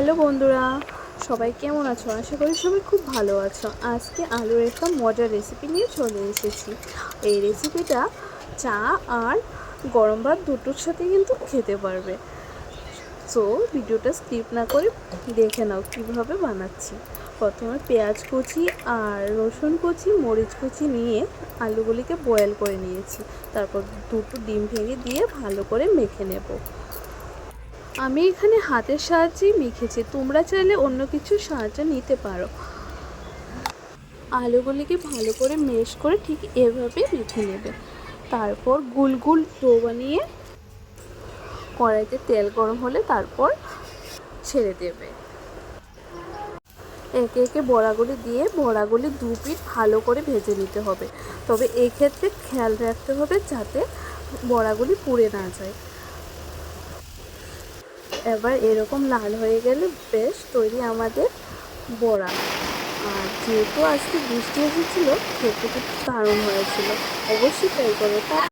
Hello বন্ধুরা, সবাই কেমন আছো? আশা করি সবাই খুব ভালো আছো। আজকে আলুর একটা মজার রেসিপি নিয়ে চলে এসেছি। এই রেসিপিটা চা আর গরম ভাত দুটোর সাথে কিন্তু খেতে পারবে। সো ভিডিওটা স্কিপ না করে দেখে নাও কীভাবে বানাচ্ছি। প্রথমে পেঁয়াজ কুচি আর রসুন কুচি, মরিচ কুচি নিয়ে আলুগুলিকে বয়েল করে নিয়েছি। তারপর দুটো ডিম ভেঙে দিয়ে ভালো করে মেখে নেব। আমি এখানে হাতের সাহায্যেই মেখেছি, তোমরা চাইলে অন্য কিছুর সাহায্য নিতে পারো। আলুগুলিকে ভালো করে মেশ করে ঠিক এভাবে মেখে নেবে। তারপর গুল গুল ডো বানিয়ে কড়াইতে তেল গরম হলে তারপর ছেড়ে দেবে। একে একে বড়াগুলি দিয়ে বড়াগুলি দু পিঠ ভালো করে ভেজে নিতে হবে। তবে এক্ষেত্রে খেয়াল রাখতে হবে যাতে বড়াগুলি পুড়ে না যায়। এবার এরকম লাল হয়ে গেলে বেশ তৈরি আমাদের বড়া। আর যেহেতু আজকে বৃষ্টি এসেছিলো, খেতে কিন্তু দারুণ হয়েছিল। অবশ্যই ট্রাই করো।